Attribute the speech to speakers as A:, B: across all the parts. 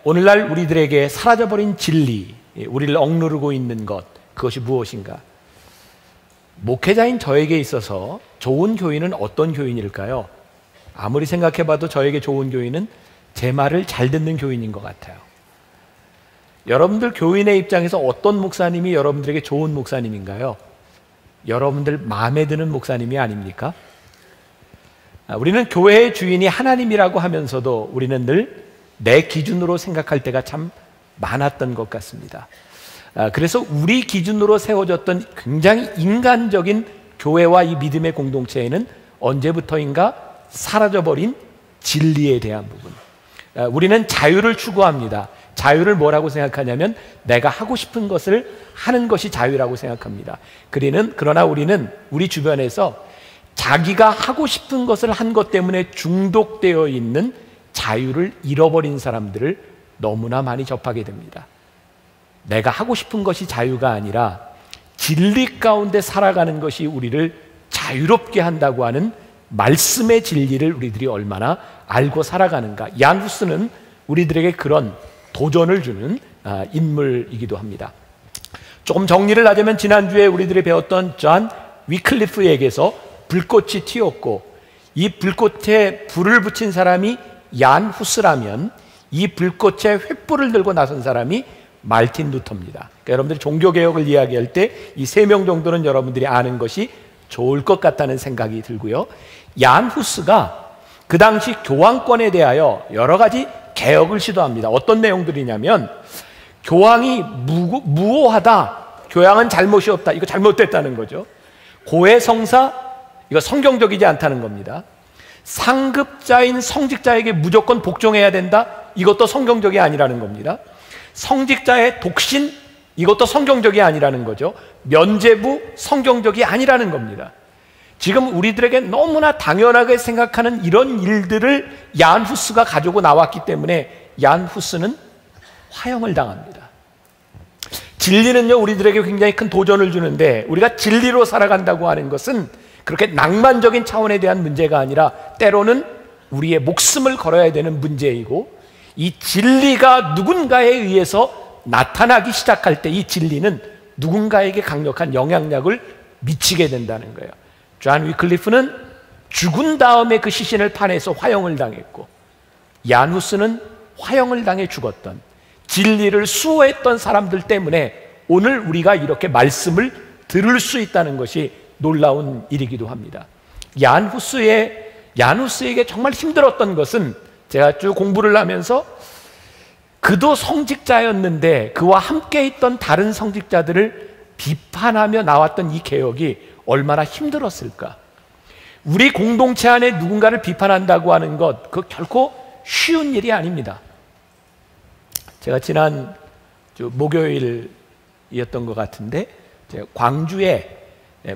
A: 오늘날 우리들에게 사라져버린 진리, 우리를 억누르고 있는 것, 그것이 무엇인가? 목회자인 저에게 있어서 좋은 교인은 어떤 교인일까요? 아무리 생각해봐도 저에게 좋은 교인은 제 말을 잘 듣는 교인인 것 같아요. 여러분들 교인의 입장에서 어떤 목사님이 여러분들에게 좋은 목사님인가요? 여러분들 마음에 드는 목사님이 아닙니까? 우리는 교회의 주인이 하나님이라고 하면서도 우리는 늘 내 기준으로 생각할 때가 참 많았던 것 같습니다. 그래서 우리 기준으로 세워졌던 굉장히 인간적인 교회와 이 믿음의 공동체에는 언제부터인가 사라져버린 진리에 대한 부분. 우리는 자유를 추구합니다. 자유를 뭐라고 생각하냐면 내가 하고 싶은 것을 하는 것이 자유라고 생각합니다. 그러나 우리는 우리 주변에서 자기가 하고 싶은 것을 한 것 때문에 중독되어 있는 자유를 잃어버린 사람들을 너무나 많이 접하게 됩니다. 내가 하고 싶은 것이 자유가 아니라 진리 가운데 살아가는 것이 우리를 자유롭게 한다고 하는 말씀의 진리를 우리들이 얼마나 알고 살아가는가. 얀 후스는 우리들에게 그런 도전을 주는 인물이기도 합니다. 조금 정리를 하자면 지난주에 우리들이 배웠던 존 위클리프에게서 불꽃이 튀었고 이 불꽃에 불을 붙인 사람이 얀 후스라면 이 불꽃에 횃불을 들고 나선 사람이 말틴 루터입니다. 그러니까 여러분들이 종교개혁을 이야기할 때 이 세 명 정도는 여러분들이 아는 것이 좋을 것 같다는 생각이 들고요. 얀 후스가 그 당시 교황권에 대하여 여러 가지 개혁을 시도합니다. 어떤 내용들이냐면 교황이 무오하다, 교황은 잘못이 없다, 이거 잘못됐다는 거죠. 고해성사, 이거 성경적이지 않다는 겁니다. 상급자인 성직자에게 무조건 복종해야 된다, 이것도 성경적이 아니라는 겁니다. 성직자의 독신, 이것도 성경적이 아니라는 거죠. 면죄부, 성경적이 아니라는 겁니다. 지금 우리들에게 너무나 당연하게 생각하는 이런 일들을 얀 후스가 가지고 나왔기 때문에 얀 후스는 화형을 당합니다. 진리는요, 우리들에게 굉장히 큰 도전을 주는데 우리가 진리로 살아간다고 하는 것은 그렇게 낭만적인 차원에 대한 문제가 아니라 때로는 우리의 목숨을 걸어야 되는 문제이고, 이 진리가 누군가에 의해서 나타나기 시작할 때 이 진리는 누군가에게 강력한 영향력을 미치게 된다는 거예요. 존 위클리프는 죽은 다음에 그 시신을 파내서 화형을 당했고, 얀 후스는 화형을 당해 죽었던, 진리를 수호했던 사람들 때문에 오늘 우리가 이렇게 말씀을 들을 수 있다는 것이 놀라운 일이기도 합니다. 얀 후스에게 정말 힘들었던 것은, 제가 쭉 공부를 하면서 그도 성직자였는데 그와 함께 있던 다른 성직자들을 비판하며 나왔던 이 개혁이 얼마나 힘들었을까. 우리 공동체 안에 누군가를 비판한다고 하는 것, 그 결코 쉬운 일이 아닙니다. 제가 지난 목요일이었던 것 같은데 제가 광주에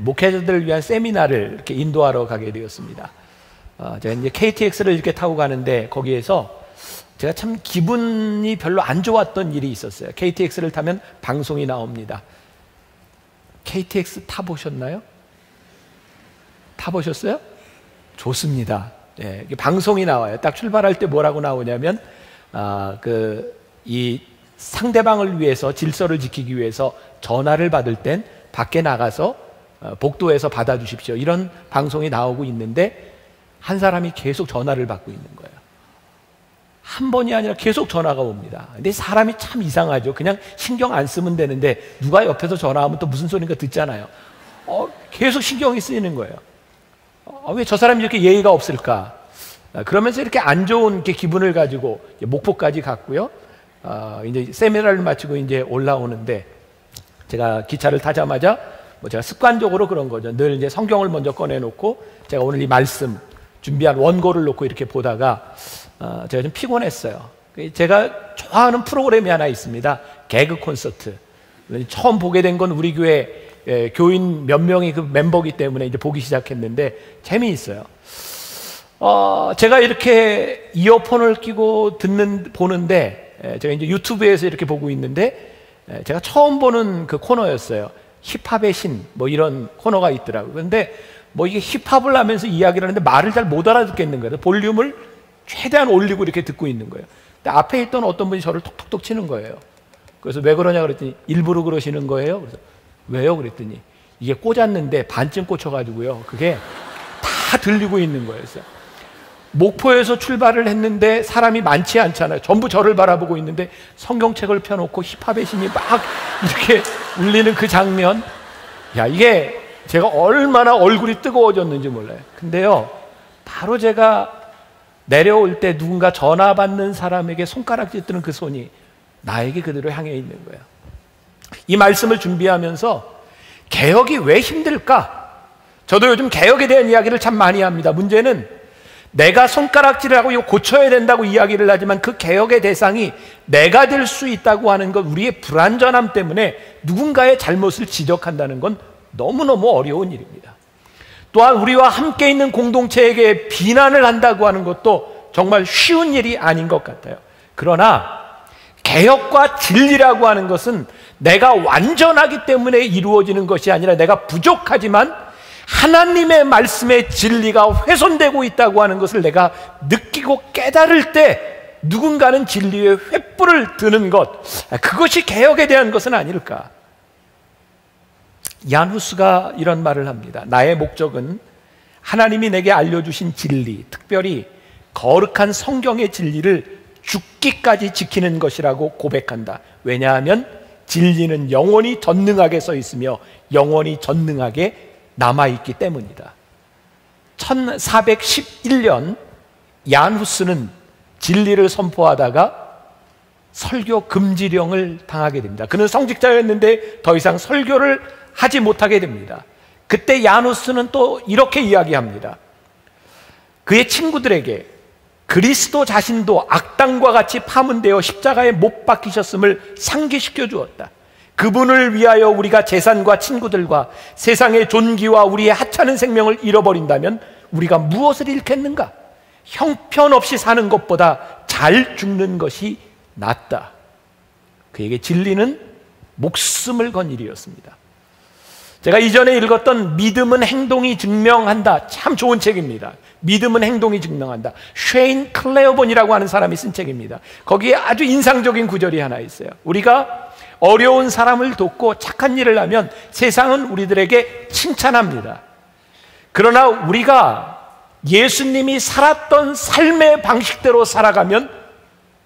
A: 목회자들을 위한 세미나를 이렇게 인도하러 가게 되었습니다. 제가 이제 KTX를 이렇게 타고 가는데 거기에서 제가 참 기분이 별로 안 좋았던 일이 있었어요. KTX를 타면 방송이 나옵니다. KTX 타보셨나요? 타보셨어요? 좋습니다. 예, 방송이 나와요. 딱 출발할 때 뭐라고 나오냐면 이 상대방을 위해서, 질서를 지키기 위해서 전화를 받을 땐 밖에 나가서 복도에서 받아주십시오, 이런 방송이 나오고 있는데 한 사람이 계속 전화를 받고 있는 거예요. 한 번이 아니라 계속 전화가 옵니다. 근데 사람이 참 이상하죠. 그냥 신경 안 쓰면 되는데 누가 옆에서 전화하면 또 무슨 소리인가 듣잖아요. 계속 신경이 쓰이는 거예요. 왜 저 사람이 이렇게 예의가 없을까? 그러면서 이렇게 안 좋은 이렇게 기분을 가지고 목포까지 갔고요. 이제 세미나를 마치고 이제 올라오는데 제가 기차를 타자마자 제가 습관적으로 그런 거죠. 늘 이제 성경을 먼저 꺼내놓고 제가 오늘 이 말씀 준비한 원고를 놓고 이렇게 보다가 제가 좀 피곤했어요. 제가 좋아하는 프로그램이 하나 있습니다. 개그 콘서트. 처음 보게 된 건 우리 교회 교인 몇 명이 그 멤버이기 때문에 이제 보기 시작했는데 재미있어요. 제가 이렇게 이어폰을 끼고 보는데 제가 이제 유튜브에서 이렇게 보고 있는데 제가 처음 보는 그 코너였어요. 힙합의 신, 이런 코너가 있더라고요. 그런데 이게 힙합을 하면서 이야기를 하는데 말을 잘 못 알아듣겠는 거예요. 볼륨을 최대한 올리고 이렇게 듣고 있는 거예요. 앞에 있던 어떤 분이 저를 톡톡톡 치는 거예요. 그래서 왜 그러냐 그랬더니 일부러 그러시는 거예요. 그래서 왜요? 그랬더니 이게 꽂았는데 반쯤 꽂혀가지고요. 그게 다 들리고 있는 거예요. 그래서 목포에서 출발을 했는데 사람이 많지 않잖아요. 전부 저를 바라보고 있는데 성경책을 펴놓고 힙합의 신이 막 이렇게 울리는 그 장면. 야, 이게 제가 얼마나 얼굴이 뜨거워졌는지 몰라요. 근데요, 바로 제가 내려올 때 누군가 전화 받는 사람에게 손가락질 뜨는 그 손이 나에게 그대로 향해 있는 거예요. 이 말씀을 준비하면서 개혁이 왜 힘들까? 저도 요즘 개혁에 대한 이야기를 참 많이 합니다. 문제는 내가 손가락질을 하고 이거 고쳐야 된다고 이야기를 하지만 그 개혁의 대상이 내가 될 수 있다고 하는 것, 우리의 불완전함 때문에 누군가의 잘못을 지적한다는 건 너무너무 어려운 일입니다. 또한 우리와 함께 있는 공동체에게 비난을 한다고 하는 것도 정말 쉬운 일이 아닌 것 같아요. 그러나 개혁과 진리라고 하는 것은 내가 완전하기 때문에 이루어지는 것이 아니라 내가 부족하지만 하나님의 말씀의 진리가 훼손되고 있다고 하는 것을 내가 느끼고 깨달을 때 누군가는 진리의 횃불을 드는 것, 그것이 개혁에 대한 것은 아닐까. 얀 후스가 이런 말을 합니다. 나의 목적은 하나님이 내게 알려주신 진리, 특별히 거룩한 성경의 진리를 죽기까지 지키는 것이라고 고백한다. 왜냐하면 진리는 영원히 전능하게 서 있으며 영원히 전능하게 남아있기 때문이다. 1411년 얀 후스는 진리를 선포하다가 설교 금지령을 당하게 됩니다. 그는 성직자였는데 더 이상 설교를 하지 못하게 됩니다. 그때 얀 후스는 또 이렇게 이야기합니다. 그의 친구들에게 그리스도 자신도 악당과 같이 파문되어 십자가에 못 박히셨음을 상기시켜 주었다. 그분을 위하여 우리가 재산과 친구들과 세상의 존귀와 우리의 하찮은 생명을 잃어버린다면 우리가 무엇을 잃겠는가? 형편없이 사는 것보다 잘 죽는 것이 낫다. 그에게 진리는 목숨을 건 일이었습니다. 제가 이전에 읽었던 믿음은 행동이 증명한다, 참 좋은 책입니다. 믿음은 행동이 증명한다. 쉐인 클레어본이라고 하는 사람이 쓴 책입니다. 거기에 아주 인상적인 구절이 하나 있어요. 우리가 어려운 사람을 돕고 착한 일을 하면 세상은 우리들에게 칭찬합니다. 그러나 우리가 예수님이 살았던 삶의 방식대로 살아가면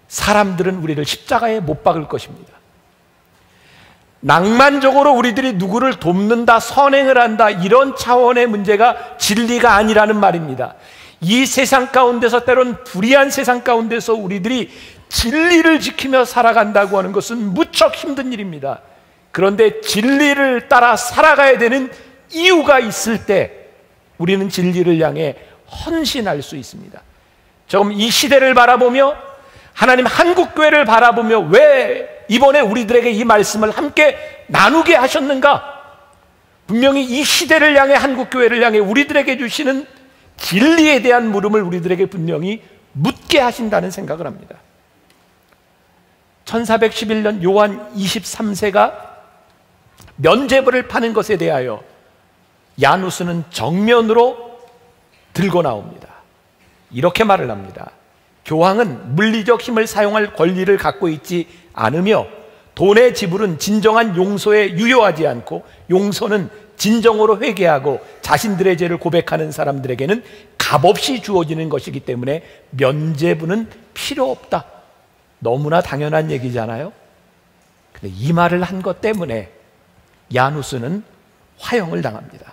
A: 사람들은 우리를 십자가에 못 박을 것입니다. 낭만적으로 우리들이 누구를 돕는다, 선행을 한다, 이런 차원의 문제가 진리가 아니라는 말입니다. 이 세상 가운데서, 때론 불의한 세상 가운데서 우리들이 진리를 지키며 살아간다고 하는 것은 무척 힘든 일입니다. 그런데 진리를 따라 살아가야 되는 이유가 있을 때 우리는 진리를 향해 헌신할 수 있습니다. 조금 이 시대를 바라보며 하나님 한국교회를 바라보며 왜 이번에 우리들에게 이 말씀을 함께 나누게 하셨는가? 분명히 이 시대를 향해, 한국교회를 향해 우리들에게 주시는 진리에 대한 물음을 우리들에게 분명히 묻게 하신다는 생각을 합니다. 1411년 요한 23세가 면죄부를 파는 것에 대하여 얀 후스는 정면으로 들고 나옵니다. 이렇게 말을 합니다. 교황은 물리적 힘을 사용할 권리를 갖고 있지 않으며 돈의 지불은 진정한 용서에 유효하지 않고 용서는 진정으로 회개하고 자신들의 죄를 고백하는 사람들에게는 값없이 주어지는 것이기 때문에 면죄부는 필요 없다. 너무나 당연한 얘기잖아요. 근데 이 말을 한 것 때문에 얀 후스는 화형을 당합니다.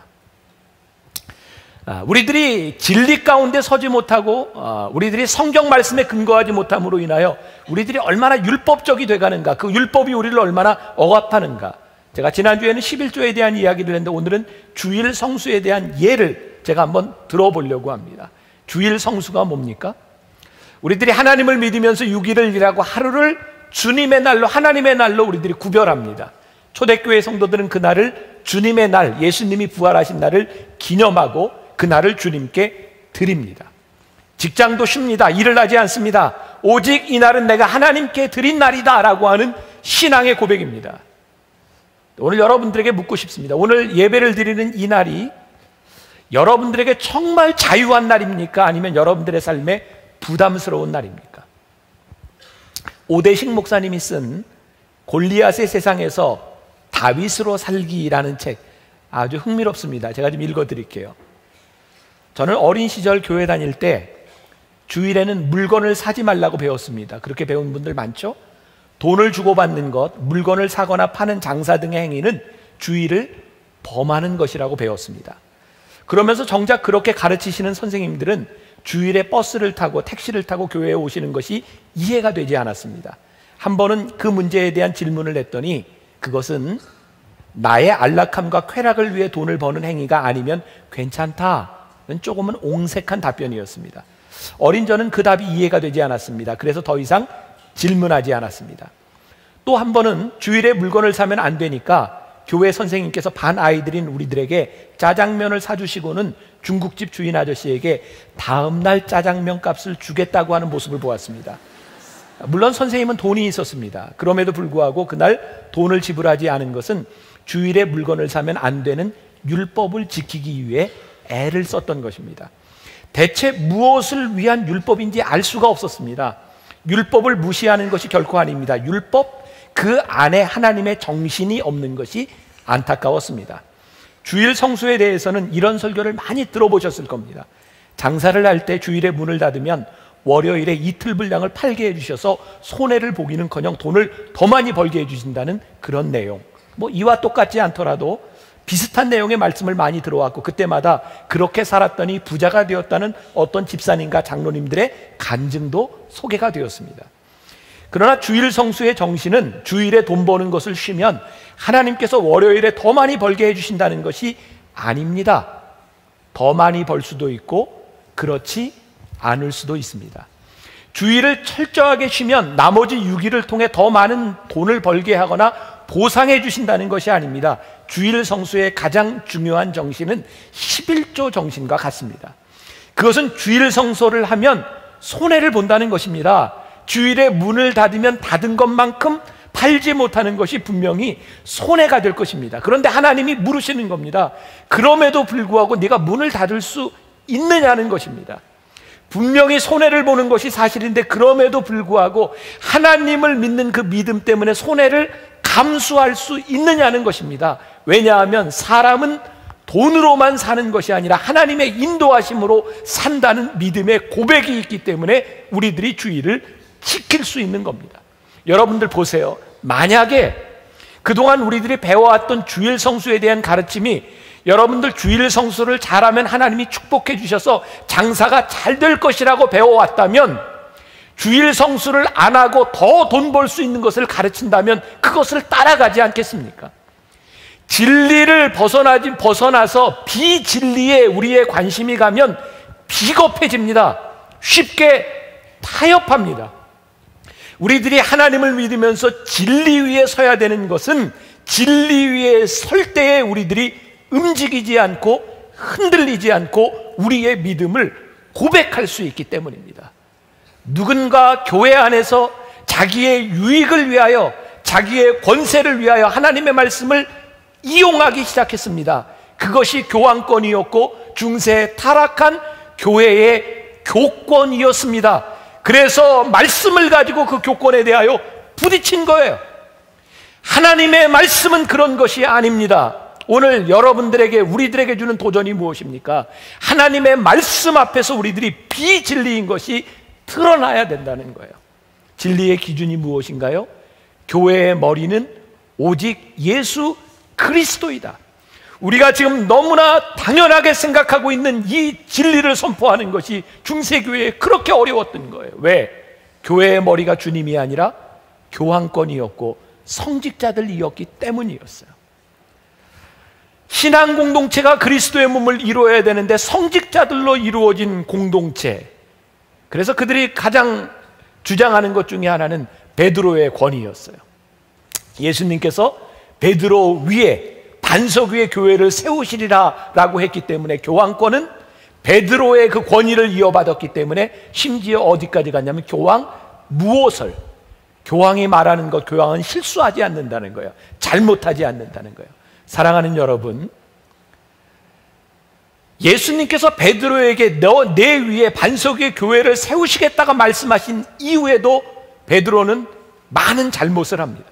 A: 우리들이 진리 가운데 서지 못하고 우리들이 성경 말씀에 근거하지 못함으로 인하여 우리들이 얼마나 율법적이 돼가는가, 그 율법이 우리를 얼마나 억압하는가. 제가 지난주에는 11조에 대한 이야기를 했는데 오늘은 주일 성수에 대한 예를 제가 한번 들어보려고 합니다. 주일 성수가 뭡니까? 우리들이 하나님을 믿으면서 6일을 일하고 하루를 주님의 날로, 하나님의 날로 우리들이 구별합니다. 초대교회 성도들은 그 날을 주님의 날, 예수님이 부활하신 날을 기념하고 그 날을 주님께 드립니다. 직장도 쉽니다. 일을 하지 않습니다. 오직 이 날은 내가 하나님께 드린 날이다 라고 하는 신앙의 고백입니다. 오늘 여러분들에게 묻고 싶습니다. 오늘 예배를 드리는 이 날이 여러분들에게 정말 자유한 날입니까? 아니면 여러분들의 삶에 부담스러운 날입니까? 오대식 목사님이 쓴 골리앗의 세상에서 다윗으로 살기라는 책, 아주 흥미롭습니다. 제가 좀 읽어드릴게요. 저는 어린 시절 교회 다닐 때 주일에는 물건을 사지 말라고 배웠습니다. 그렇게 배운 분들 많죠? 돈을 주고받는 것, 물건을 사거나 파는 장사 등의 행위는 주일을 범하는 것이라고 배웠습니다. 그러면서 정작 그렇게 가르치시는 선생님들은 주일에 버스를 타고 택시를 타고 교회에 오시는 것이 이해가 되지 않았습니다. 한 번은 그 문제에 대한 질문을 했더니 그것은 나의 안락함과 쾌락을 위해 돈을 버는 행위가 아니면 괜찮다는 조금은 옹색한 답변이었습니다. 어린 저는 그 답이 이해가 되지 않았습니다. 그래서 더 이상 질문하지 않았습니다. 또 한 번은 주일에 물건을 사면 안 되니까 교회 선생님께서 반 아이들인 우리들에게 짜장면을 사주시고는 중국집 주인 아저씨에게 다음날 짜장면 값을 주겠다고 하는 모습을 보았습니다. 물론 선생님은 돈이 있었습니다. 그럼에도 불구하고 그날 돈을 지불하지 않은 것은 주일에 물건을 사면 안 되는 율법을 지키기 위해 애를 썼던 것입니다. 대체 무엇을 위한 율법인지 알 수가 없었습니다. 율법을 무시하는 것이 결코 아닙니다. 율법 그 안에 하나님의 정신이 없는 것이 안타까웠습니다. 주일 성수에 대해서는 이런 설교를 많이 들어보셨을 겁니다. 장사를 할 때 주일에 문을 닫으면 월요일에 이틀 분량을 팔게 해주셔서 손해를 보기는커녕 돈을 더 많이 벌게 해주신다는 그런 내용. 이와 똑같지 않더라도 비슷한 내용의 말씀을 많이 들어왔고 그때마다 그렇게 살았더니 부자가 되었다는 어떤 집사님과 장로님들의 간증도 소개가 되었습니다. 그러나 주일 성수의 정신은 주일에 돈 버는 것을 쉬면 하나님께서 월요일에 더 많이 벌게 해주신다는 것이 아닙니다. 더 많이 벌 수도 있고 그렇지 않을 수도 있습니다. 주일을 철저하게 쉬면 나머지 6일을 통해 더 많은 돈을 벌게 하거나 보상해 주신다는 것이 아닙니다. 주일 성수의 가장 중요한 정신은 11조 정신과 같습니다. 그것은 주일 성소를 하면 손해를 본다는 것입니다. 주일에 문을 닫으면 닫은 것만큼 팔지 못하는 것이 분명히 손해가 될 것입니다. 그런데 하나님이 물으시는 겁니다. 그럼에도 불구하고 네가 문을 닫을 수 있느냐는 것입니다. 분명히 손해를 보는 것이 사실인데 그럼에도 불구하고 하나님을 믿는 그 믿음 때문에 손해를 감수할 수 있느냐는 것입니다. 왜냐하면 사람은 돈으로만 사는 것이 아니라 하나님의 인도하심으로 산다는 믿음의 고백이 있기 때문에 우리들이 주일을 지킬 수 있는 겁니다. 여러분들 보세요. 만약에 그동안 우리들이 배워왔던 주일 성수에 대한 가르침이 여러분들 주일 성수를 잘하면 하나님이 축복해 주셔서 장사가 잘 될 것이라고 배워왔다면 주일 성수를 안 하고 더 돈 벌 수 있는 것을 가르친다면 그것을 따라가지 않겠습니까? 진리를 벗어나서 비진리에 우리의 관심이 가면 비겁해집니다. 쉽게 타협합니다. 우리들이 하나님을 믿으면서 진리 위에 서야 되는 것은 진리 위에 설 때에 우리들이 움직이지 않고 흔들리지 않고 우리의 믿음을 고백할 수 있기 때문입니다. 누군가 교회 안에서 자기의 유익을 위하여 자기의 권세를 위하여 하나님의 말씀을 이용하기 시작했습니다. 그것이 교황권이었고 중세에 타락한 교회의 교권이었습니다. 그래서 말씀을 가지고 그 교권에 대하여 부딪힌 거예요. 하나님의 말씀은 그런 것이 아닙니다. 오늘 여러분들에게 우리들에게 주는 도전이 무엇입니까? 하나님의 말씀 앞에서 우리들이 비진리인 것이 드러나야 된다는 거예요. 진리의 기준이 무엇인가요? 교회의 머리는 오직 예수 그리스도이다. 우리가 지금 너무나 당연하게 생각하고 있는 이 진리를 선포하는 것이 중세교회에 그렇게 어려웠던 거예요. 왜? 교회의 머리가 주님이 아니라 교황권이었고 성직자들이었기 때문이었어요. 신앙 공동체가 그리스도의 몸을 이루어야 되는데 성직자들로 이루어진 공동체, 그래서 그들이 가장 주장하는 것 중에 하나는 베드로의 권위였어요. 예수님께서 베드로 위에 반석 위에 교회를 세우시리라 라고 했기 때문에 교황권은 베드로의 그 권위를 이어받았기 때문에 심지어 어디까지 갔냐면 교황 무오설, 교황이 말하는 것, 교황은 실수하지 않는다는 거예요. 잘못하지 않는다는 거예요. 사랑하는 여러분, 예수님께서 베드로에게 내 위에 반석 위에 교회를 세우시겠다고 말씀하신 이후에도 베드로는 많은 잘못을 합니다.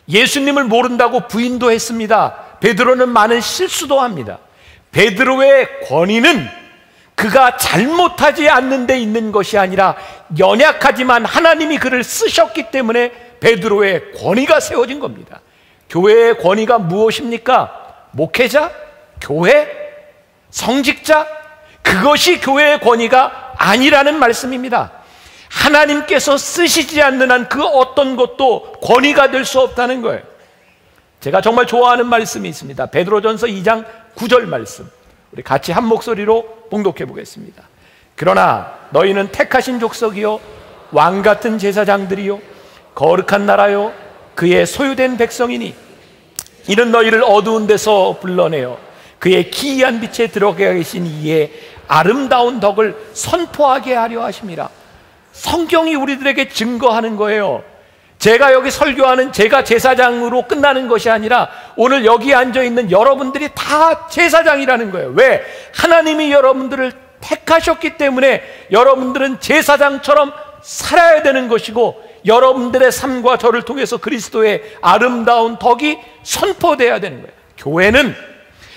A: 예수님을 모른다고 부인도 했습니다. 베드로는 많은 실수도 합니다. 베드로의 권위는 그가 잘못하지 않는 데 있는 것이 아니라 연약하지만 하나님이 그를 쓰셨기 때문에 베드로의 권위가 세워진 겁니다. 교회의 권위가 무엇입니까? 목회자? 교회? 성직자? 그것이 교회의 권위가 아니라는 말씀입니다. 하나님께서 쓰시지 않는 한 그 어떤 것도 권위가 될 수 없다는 거예요. 제가 정말 좋아하는 말씀이 있습니다. 베드로전서 2장 9절 말씀, 우리 같이 한 목소리로 봉독해 보겠습니다. 그러나 너희는 택하신 족속이요 왕같은 제사장들이요 거룩한 나라요 그의 소유된 백성이니 이는 너희를 어두운 데서 불러내어 그의 기이한 빛에 들어가 계신 이의 아름다운 덕을 선포하게 하려 하심이라. 성경이 우리들에게 증거하는 거예요. 제가 여기 설교하는 제가 제사장으로 끝나는 것이 아니라 오늘 여기 앉아있는 여러분들이 다 제사장이라는 거예요. 왜? 하나님이 여러분들을 택하셨기 때문에 여러분들은 제사장처럼 살아야 되는 것이고 여러분들의 삶과 저를 통해서 그리스도의 아름다운 덕이 선포돼야 되는 거예요. 교회는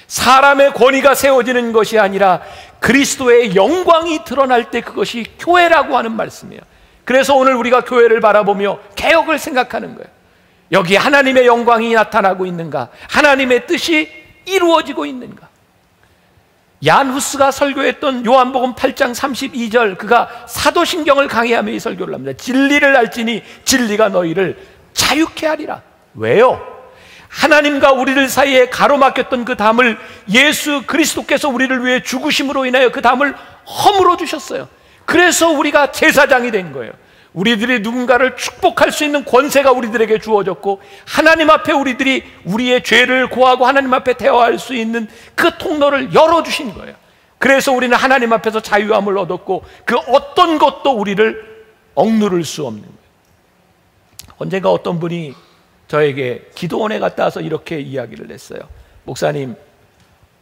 A: 사람의 권위가 세워지는 것이 아니라 그리스도의 영광이 드러날 때 그것이 교회라고 하는 말씀이에요. 그래서 오늘 우리가 교회를 바라보며 개혁을 생각하는 거예요. 여기 하나님의 영광이 나타나고 있는가? 하나님의 뜻이 이루어지고 있는가? 얀 후스가 설교했던 요한복음 8장 32절, 그가 사도신경을 강의하며 이 설교를 합니다. 진리를 알지니 진리가 너희를 자유케 하리라. 왜요? 하나님과 우리들 사이에 가로막혔던 그 담을 예수 그리스도께서 우리를 위해 죽으심으로 인하여 그 담을 허물어 주셨어요. 그래서 우리가 제사장이 된 거예요. 우리들이 누군가를 축복할 수 있는 권세가 우리들에게 주어졌고 하나님 앞에 우리들이 우리의 죄를 고하고 하나님 앞에 대화할 수 있는 그 통로를 열어주신 거예요. 그래서 우리는 하나님 앞에서 자유함을 얻었고 그 어떤 것도 우리를 억누를 수 없는 거예요. 언젠가 어떤 분이 저에게 기도원에 갔다 와서 이렇게 이야기를 했어요. 목사님,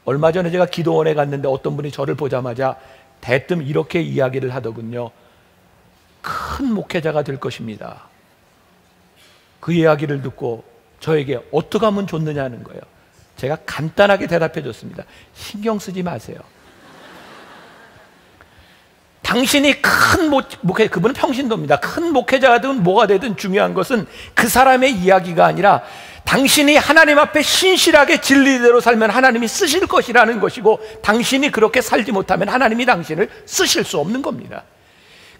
A: 얼마 전에 제가 기도원에 갔는데 어떤 분이 저를 보자마자 대뜸 이렇게 이야기를 하더군요. 큰 목회자가 될 것입니다. 그 이야기를 듣고 저에게 어떻게 하면 좋느냐는 거예요. 제가 간단하게 대답해 줬습니다. 신경 쓰지 마세요. 당신이 큰 목회, 그분은 평신도입니다. 큰 목회자가 되든 뭐가 되든 중요한 것은 그 사람의 이야기가 아니라 당신이 하나님 앞에 신실하게 진리대로 살면 하나님이 쓰실 것이라는 것이고 당신이 그렇게 살지 못하면 하나님이 당신을 쓰실 수 없는 겁니다.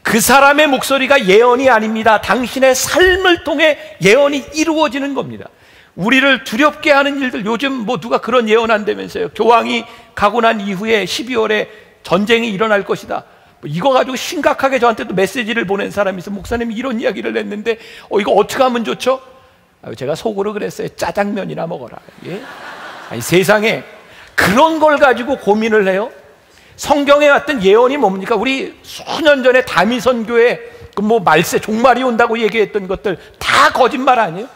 A: 그 사람의 목소리가 예언이 아닙니다. 당신의 삶을 통해 예언이 이루어지는 겁니다. 우리를 두렵게 하는 일들, 요즘 뭐 누가 그런 예언한다면서요. 교황이 가고 난 이후에 12월에 전쟁이 일어날 것이다. 이거 가지고 심각하게 저한테도 메시지를 보낸 사람이 있어요. 목사님이 이런 이야기를 했는데 이거 어떻게 하면 좋죠? 제가 속으로 그랬어요. 짜장면이나 먹어라. 예? 아니, 세상에 그런 걸 가지고 고민을 해요? 성경에 왔던 예언이 뭡니까? 우리 수년 전에 다미선교회 그 뭐 말세 종말이 온다고 얘기했던 것들 다 거짓말 아니에요?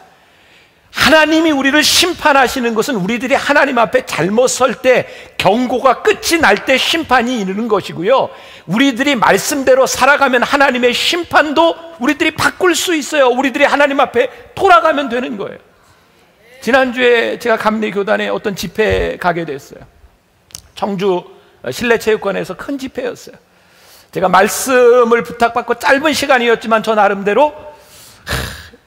A: 하나님이 우리를 심판하시는 것은 우리들이 하나님 앞에 잘못 설 때 경고가 끝이 날 때 심판이 이르는 것이고요, 우리들이 말씀대로 살아가면 하나님의 심판도 우리들이 바꿀 수 있어요. 우리들이 하나님 앞에 돌아가면 되는 거예요. 지난주에 제가 감리교단에 어떤 집회에 가게 됐어요. 청주 실내체육관에서 큰 집회였어요. 제가 말씀을 부탁받고 짧은 시간이었지만 저 나름대로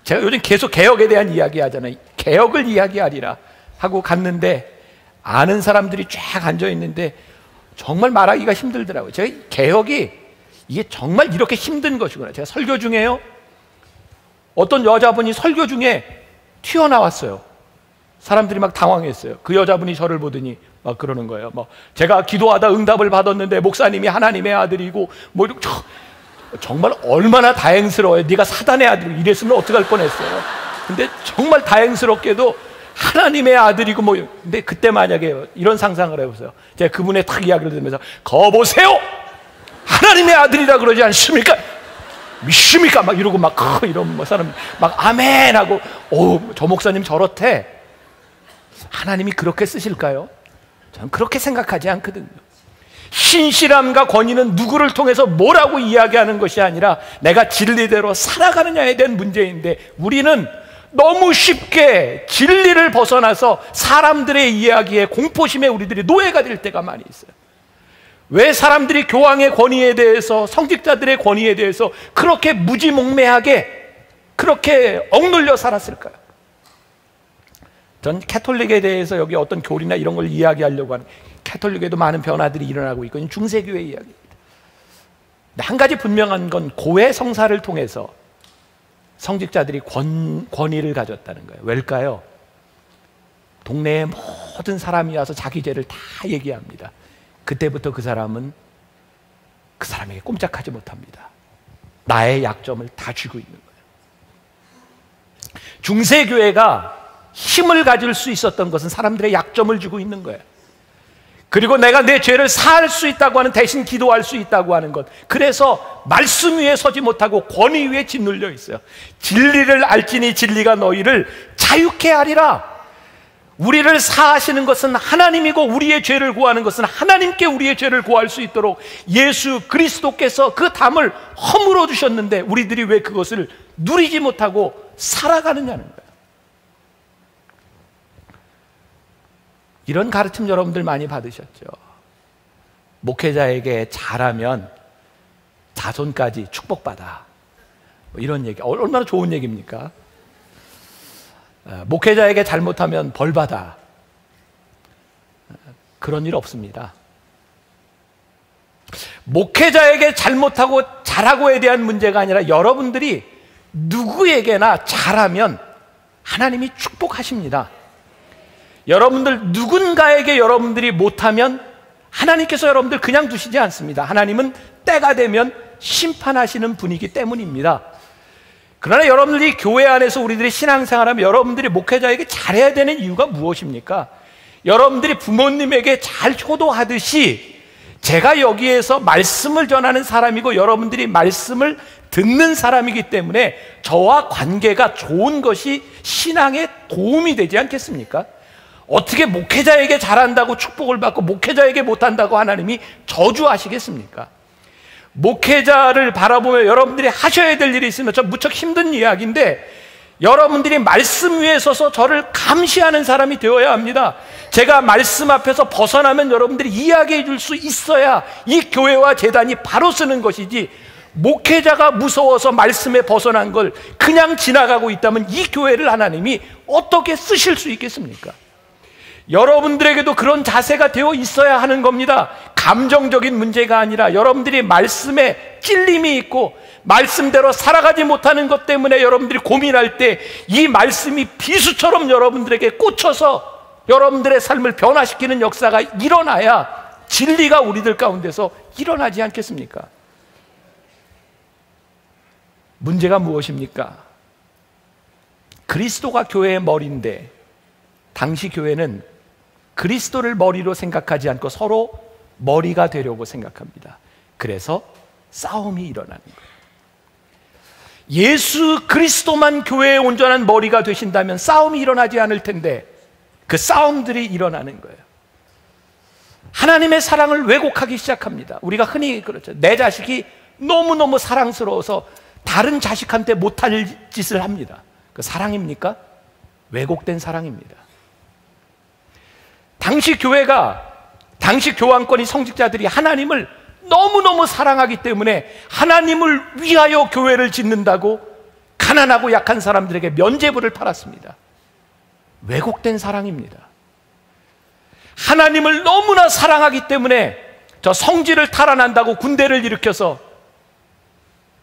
A: 제가 요즘 계속 개혁에 대한 이야기 하잖아요. 개혁을 이야기하리라 하고 갔는데 아는 사람들이 쫙 앉아 있는데 정말 말하기가 힘들더라고요. 제가 개혁이 이게 정말 이렇게 힘든 것이구나. 제가 설교 중에요, 어떤 여자분이 설교 중에 튀어나왔어요. 사람들이 막 당황했어요. 그 여자분이 저를 보더니 막 그러는 거예요. 뭐 제가 기도하다 응답을 받았는데 목사님이 하나님의 아들이고 뭐 정말 얼마나 다행스러워요. 네가 사단의 아들 이랬으면 어떡할 뻔했어요. 근데 정말 다행스럽게도 하나님의 아들이고 뭐. 근데 그때 만약에 이런 상상을 해보세요. 제가 그분의 탁 이야기를 들으면서 거보세요, 하나님의 아들이라 그러지 않습니까? 믿습니까? 막 이러고 막 이런 사람 막 아멘 하고, 저 목사님 저렇대. 하나님이 그렇게 쓰실까요? 저는 그렇게 생각하지 않거든요. 신실함과 권위는 누구를 통해서 뭐라고 이야기하는 것이 아니라 내가 진리대로 살아가느냐에 대한 문제인데, 우리는 너무 쉽게 진리를 벗어나서 사람들의 이야기에, 공포심에 우리들이 노예가 될 때가 많이 있어요. 왜 사람들이 교황의 권위에 대해서, 성직자들의 권위에 대해서 그렇게 무지몽매하게 그렇게 억눌려 살았을까요? 전 캐톨릭에 대해서 여기 어떤 교리나 이런 걸 이야기하려고 하는, 캐톨릭에도 많은 변화들이 일어나고 있고 중세교회 이야기입니다. 한 가지 분명한 건 고해 성사를 통해서 성직자들이 권위를 가졌다는 거예요. 왜일까요? 동네의 모든 사람이 와서 자기 죄를 다 얘기합니다. 그때부터 그 사람은 그 사람에게 꼼짝하지 못합니다. 나의 약점을 다 쥐고 있는 거예요. 중세교회가 힘을 가질 수 있었던 것은 사람들의 약점을 쥐고 있는 거예요. 그리고 내가 내 죄를 사할 수 있다고 하는, 대신 기도할 수 있다고 하는 것. 그래서 말씀 위에 서지 못하고 권위 위에 짓눌려 있어요. 진리를 알지니 진리가 너희를 자유케 하리라. 우리를 사하시는 것은 하나님이고, 우리의 죄를 구하는 것은 하나님께 우리의 죄를 구할 수 있도록 예수 그리스도께서 그 담을 허물어 주셨는데, 우리들이 왜 그것을 누리지 못하고 살아가느냐는 거예요. 이런 가르침 여러분들 많이 받으셨죠? 목회자에게 잘하면 자손까지 축복받아, 뭐 이런 얘기. 얼마나 좋은 얘기입니까? 목회자에게 잘못하면 벌받아. 그런 일 없습니다. 목회자에게 잘못하고 잘하고에 대한 문제가 아니라, 여러분들이 누구에게나 잘하면 하나님이 축복하십니다. 여러분들 누군가에게 여러분들이 못하면 하나님께서 여러분들 그냥 두시지 않습니다. 하나님은 때가 되면 심판하시는 분이기 때문입니다. 그러나 여러분들이 교회 안에서 우리들이 신앙생활하면 여러분들이 목회자에게 잘해야 되는 이유가 무엇입니까? 여러분들이 부모님에게 잘 효도하듯이 제가 여기에서 말씀을 전하는 사람이고 여러분들이 말씀을 듣는 사람이기 때문에 저와 관계가 좋은 것이 신앙에 도움이 되지 않겠습니까? 어떻게 목회자에게 잘한다고 축복을 받고 목회자에게 못한다고 하나님이 저주하시겠습니까? 목회자를 바라보며 여러분들이 하셔야 될 일이 있으면, 저 무척 힘든 이야기인데, 여러분들이 말씀 위에 서서 저를 감시하는 사람이 되어야 합니다. 제가 말씀 앞에서 벗어나면 여러분들이 이야기해 줄 수 있어야 이 교회와 재단이 바로 쓰는 것이지, 목회자가 무서워서 말씀에 벗어난 걸 그냥 지나가고 있다면 이 교회를 하나님이 어떻게 쓰실 수 있겠습니까? 여러분들에게도 그런 자세가 되어 있어야 하는 겁니다. 감정적인 문제가 아니라 여러분들이 말씀에 찔림이 있고 말씀대로 살아가지 못하는 것 때문에 여러분들이 고민할 때 이 말씀이 비수처럼 여러분들에게 꽂혀서 여러분들의 삶을 변화시키는 역사가 일어나야 진리가 우리들 가운데서 일어나지 않겠습니까? 문제가 무엇입니까? 그리스도가 교회의 머리인데 당시 교회는 그리스도를 머리로 생각하지 않고 서로 머리가 되려고 생각합니다. 그래서 싸움이 일어나는 거예요. 예수 그리스도만 교회의 온전한 머리가 되신다면 싸움이 일어나지 않을 텐데 그 싸움들이 일어나는 거예요. 하나님의 사랑을 왜곡하기 시작합니다. 우리가 흔히 그렇죠. 내 자식이 너무너무 사랑스러워서 다른 자식한테 못할 짓을 합니다. 그 사랑입니까? 왜곡된 사랑입니다. 당시 교회가, 당시 교황권이, 성직자들이 하나님을 너무너무 사랑하기 때문에 하나님을 위하여 교회를 짓는다고 가난하고 약한 사람들에게 면죄부를 팔았습니다. 왜곡된 사랑입니다. 하나님을 너무나 사랑하기 때문에 저 성지를 탈환한다고 군대를 일으켜서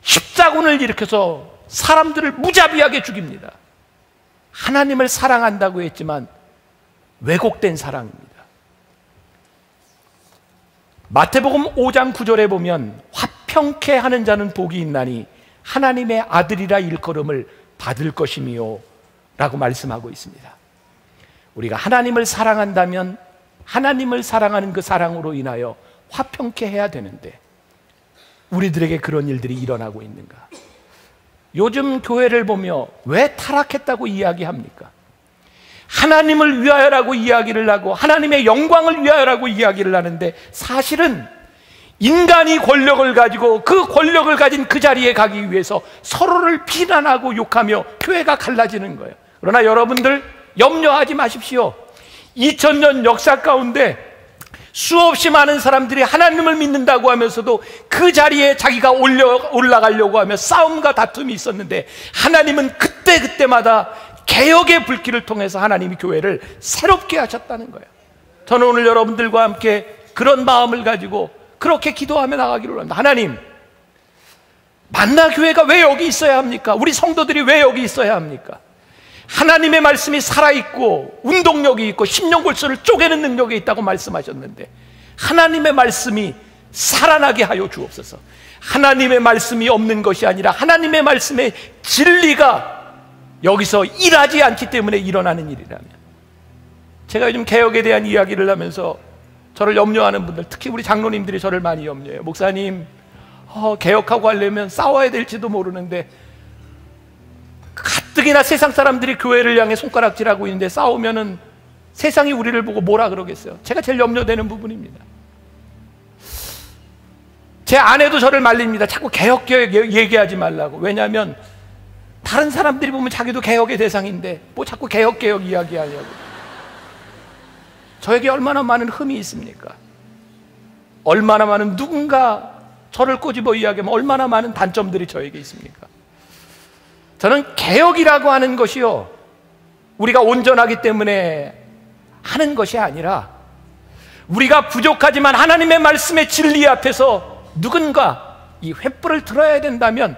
A: 십자군을 일으켜서 사람들을 무자비하게 죽입니다. 하나님을 사랑한다고 했지만 왜곡된 사랑입니다. 마태복음 5장 9절에 보면 화평케 하는 자는 복이 있나니 하나님의 아들이라 일컬음을 받을 것이미요 라고 말씀하고 있습니다. 우리가 하나님을 사랑한다면 하나님을 사랑하는 그 사랑으로 인하여 화평케 해야 되는데 우리들에게 그런 일들이 일어나고 있는가? 요즘 교회를 보며 왜 타락했다고 이야기합니까? 하나님을 위하여라고 이야기를 하고 하나님의 영광을 위하여라고 이야기를 하는데 사실은 인간이 권력을 가지고 그 권력을 가진 그 자리에 가기 위해서 서로를 비난하고 욕하며 교회가 갈라지는 거예요. 그러나 여러분들 염려하지 마십시오. 2000년 역사 가운데 수없이 많은 사람들이 하나님을 믿는다고 하면서도 그 자리에 자기가 올라가려고 하며 싸움과 다툼이 있었는데, 하나님은 그때마다 개혁의 불길을 통해서 하나님이 교회를 새롭게 하셨다는 거예요. 저는 오늘 여러분들과 함께 그런 마음을 가지고 그렇게 기도하며 나가기를 합니다. 하나님, 만나교회가 왜 여기 있어야 합니까? 우리 성도들이 왜 여기 있어야 합니까? 하나님의 말씀이 살아있고 운동력이 있고 심령골수를 쪼개는 능력이 있다고 말씀하셨는데, 하나님의 말씀이 살아나게 하여 주옵소서. 하나님의 말씀이 없는 것이 아니라 하나님의 말씀의 진리가 여기서 일하지 않기 때문에 일어나는 일이라면, 제가 요즘 개혁에 대한 이야기를 하면서 저를 염려하는 분들, 특히 우리 장로님들이 저를 많이 염려해요. 목사님, 개혁하고 하려면 싸워야 될지도 모르는데 가뜩이나 세상 사람들이 교회를 향해 손가락질하고 있는데 싸우면은 세상이 우리를 보고 뭐라 그러겠어요? 제가 제일 염려되는 부분입니다. 제 아내도 저를 말립니다. 자꾸 개혁 얘기하지 말라고. 왜냐하면 다른 사람들이 보면 자기도 개혁의 대상인데 뭐 자꾸 개혁 이야기하냐고. 저에게 얼마나 많은 흠이 있습니까? 얼마나 많은, 누군가 저를 꼬집어 이야기하면 얼마나 많은 단점들이 저에게 있습니까? 저는 개혁이라고 하는 것이요, 우리가 온전하기 때문에 하는 것이 아니라, 우리가 부족하지만 하나님의 말씀의 진리 앞에서 누군가 이 횃불을 들어야 된다면,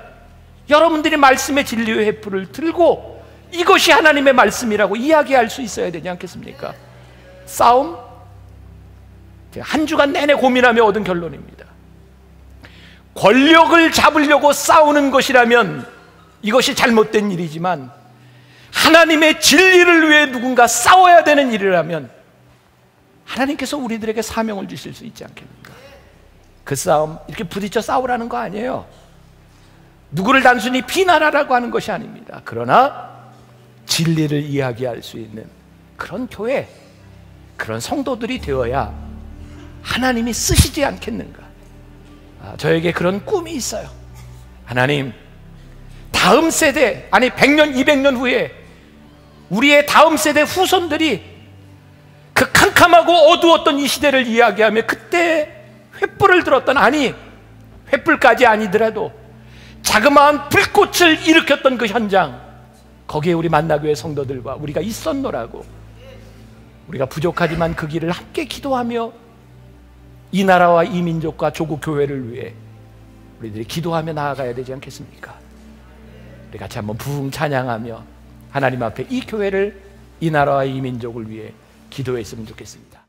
A: 여러분들이 말씀의 진리의 횃불을 들고 이것이 하나님의 말씀이라고 이야기할 수 있어야 되지 않겠습니까? 싸움? 한 주간 내내 고민하며 얻은 결론입니다. 권력을 잡으려고 싸우는 것이라면 이것이 잘못된 일이지만, 하나님의 진리를 위해 누군가 싸워야 되는 일이라면 하나님께서 우리들에게 사명을 주실 수 있지 않겠습니까? 그 싸움, 이렇게 부딪혀 싸우라는 거 아니에요. 누구를 단순히 비난하라고 하는 것이 아닙니다. 그러나 진리를 이야기할 수 있는 그런 교회, 그런 성도들이 되어야 하나님이 쓰시지 않겠는가. 저에게 그런 꿈이 있어요. 하나님, 다음 세대, 아니 100년, 200년 후에 우리의 다음 세대 후손들이 그 캄캄하고 어두웠던 이 시대를 이야기하며 그때 횃불을 들었던, 아니 횃불까지 아니더라도 자그마한 불꽃을 일으켰던 그 현장, 거기에 우리 만나교회 성도들과 우리가 있었노라고, 우리가 부족하지만 그 길을 함께 기도하며 이 나라와 이 민족과 조국 교회를 위해 우리들이 기도하며 나아가야 되지 않겠습니까? 우리 같이 한번 부흥 찬양하며 하나님 앞에 이 교회를, 이 나라와 이 민족을 위해 기도했으면 좋겠습니다.